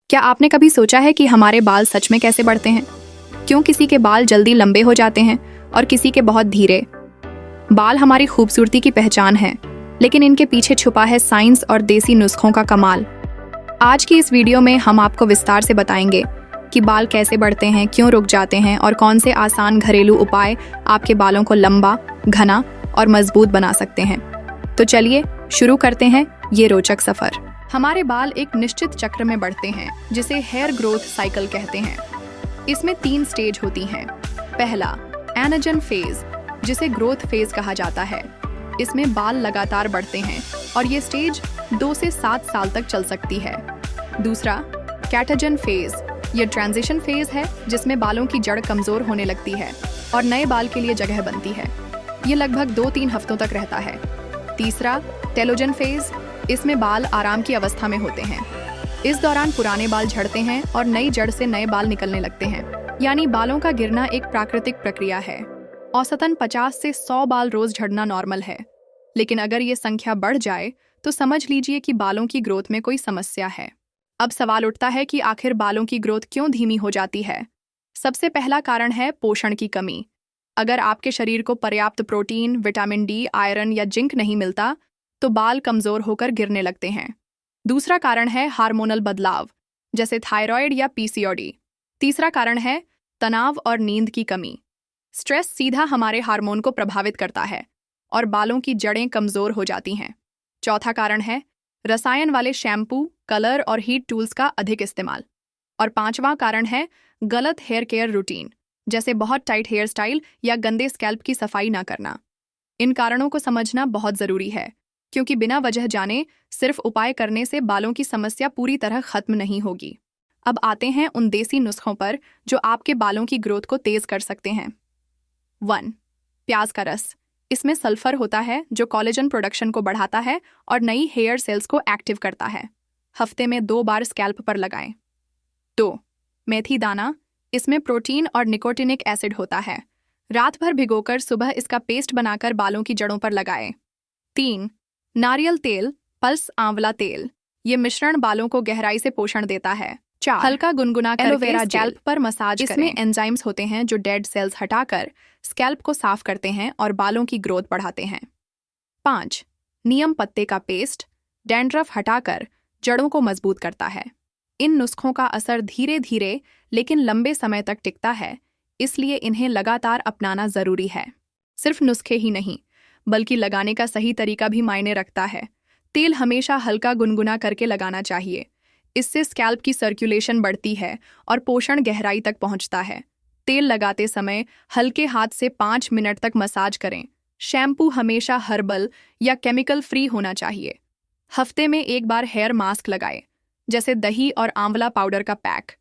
क्या आपने कभी सोचा है कि हमारे बाल सच में कैसे बढ़ते हैं? क्यों किसी के बाल जल्दी लंबे हो जाते हैं और किसी के बहुत धीरे? बाल हमारी खूबसूरती की पहचान है, लेकिन इनके पीछे छुपा है साइंस और देसी नुस्खों का कमाल। आज की इस वीडियो में हम आपको विस्तार से बताएंगे कि बाल कैसे बढ़ते हैं, क्यों रुक जाते हैं और कौन से आसान घरेलू उपाय आपके बालों को लंबा, घना और मजबूत बना सकते हैं। तो चलिए शुरू करते हैं ये रोचक सफर। हमारे बाल एक निश्चित चक्र में बढ़ते हैं, जिसे हेयर ग्रोथ साइकिल कहते हैं। इसमें 3 स्टेज होती हैं। पहला, एनाजन फेज, जिसे ग्रोथ फेज कहा जाता है। इसमें बाल लगातार बढ़ते हैं और ये स्टेज 2 से 7 साल तक चल सकती है। दूसरा, कैटाजन फेज, ये ट्रांजिशन फेज है, जिसमें बालों की जड़ कमजोर होने लगती है और नए बाल के लिए जगह बनती है। ये लगभग 2-3 हफ्तों तक रहता है। तीसरा, टेलोजन फेज, इसमें बाल आराम की अवस्था में होते हैं। इस दौरान पुराने बाल झड़ते हैं और नई जड़ से नए बाल निकलने लगते हैं। यानी बालों का गिरना एक प्राकृतिक प्रक्रिया है। औसतन 50 से 100 बाल रोज झड़ना नॉर्मल है, लेकिन अगर ये संख्या बढ़ जाए तो समझ लीजिए कि बालों की ग्रोथ में कोई समस्या है। अब सवाल उठता है कि आखिर बालों की ग्रोथ क्यों धीमी हो जाती है? सबसे पहला कारण है पोषण की कमी। अगर आपके शरीर को पर्याप्त प्रोटीन, विटामिन डी, आयरन या जिंक नहीं मिलता तो बाल कमजोर होकर गिरने लगते हैं। दूसरा कारण है हार्मोनल बदलाव, जैसे थायराइड या पीसीओडी। तीसरा कारण है तनाव और नींद की कमी। स्ट्रेस सीधा हमारे हार्मोन को प्रभावित करता है और बालों की जड़ें कमजोर हो जाती हैं। चौथा कारण है रसायन वाले शैम्पू, कलर और हीट टूल्स का अधिक इस्तेमाल। और पांचवा कारण है गलत हेयर केयर रूटीन, जैसे बहुत टाइट हेयर स्टाइल या गंदे स्कैल्प की सफाई ना करना। इन कारणों को समझना बहुत जरूरी है, क्योंकि बिना वजह जाने सिर्फ उपाय करने से बालों की समस्या पूरी तरह खत्म नहीं होगी। अब आते हैं उन देसी नुस्खों पर जो आपके बालों की ग्रोथ को तेज कर सकते हैं। 1. प्याज का रस। इसमें सल्फर होता है जो कोलेजन प्रोडक्शन को बढ़ाता है और नई हेयर सेल्स को एक्टिव करता है। हफ्ते में 2 बार स्कैल्प पर लगाएं। 2. मेथी दाना। इसमें प्रोटीन और निकोटिनिक एसिड होता है। रात भर भिगोकर सुबह इसका पेस्ट बनाकर बालों की जड़ों पर लगाएं। 3. नारियल तेल, पल्स आंवला तेल। ये मिश्रण बालों को गहराई से पोषण देता है। 4. हल्का गुनगुना एलोवेरा स्कैल्प पर मसाज करें। इसमें एंजाइम्स होते हैं जो डेड सेल्स हटाकर स्कैल्प को साफ करते हैं और बालों की ग्रोथ बढ़ाते हैं। 5. नीम पत्ते का पेस्ट, डैंड्रफ हटाकर जड़ों को मजबूत करता है। इन नुस्खों का असर धीरे धीरे लेकिन लंबे समय तक टिकता है, इसलिए इन्हें लगातार अपनाना जरूरी है। सिर्फ नुस्खे ही नहीं, बल्कि लगाने का सही तरीका भी मायने रखता है। तेल हमेशा हल्का गुनगुना करके लगाना चाहिए। इससे स्कैल्प की सर्कुलेशन बढ़ती है और पोषण गहराई तक पहुंचता है। तेल लगाते समय हल्के हाथ से 5 मिनट तक मसाज करें। शैम्पू हमेशा हर्बल या केमिकल फ्री होना चाहिए। हफ्ते में 1 बार हेयर मास्क लगाएं, जैसे दही और आंवला पाउडर का पैक।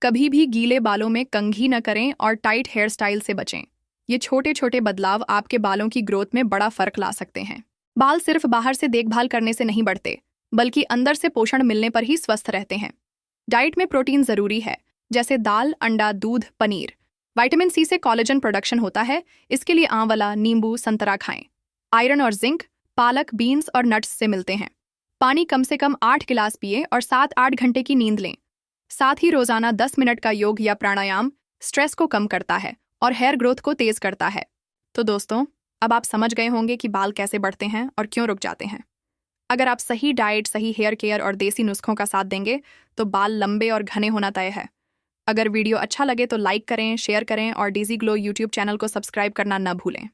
कभी भी गीले बालों में कंघी न करें और टाइट हेयर स्टाइल से बचें। ये छोटे छोटे बदलाव आपके बालों की ग्रोथ में बड़ा फर्क ला सकते हैं। बाल सिर्फ बाहर से देखभाल करने से नहीं बढ़ते, बल्कि अंदर से पोषण मिलने पर ही स्वस्थ रहते हैं। डाइट में प्रोटीन जरूरी है, जैसे दाल, अंडा, दूध, पनीर। विटामिन सी से कोलेजन प्रोडक्शन होता है, इसके लिए आंवला, नींबू, संतरा खाएं। आयरन और जिंक पालक, बीन्स और नट्स से मिलते हैं। पानी कम से कम 8 गिलास पिए और 7-8 घंटे की नींद लें। साथ ही रोजाना 10 मिनट का योग या प्राणायाम स्ट्रेस को कम करता है और हेयर ग्रोथ को तेज करता है। तो दोस्तों, अब आप समझ गए होंगे कि बाल कैसे बढ़ते हैं और क्यों रुक जाते हैं। अगर आप सही डाइट, सही हेयर केयर और देसी नुस्खों का साथ देंगे तो बाल लंबे और घने होना तय है। अगर वीडियो अच्छा लगे तो लाइक करें, शेयर करें और डीजी ग्लो यूट्यूब चैनल को सब्सक्राइब करना न भूलें।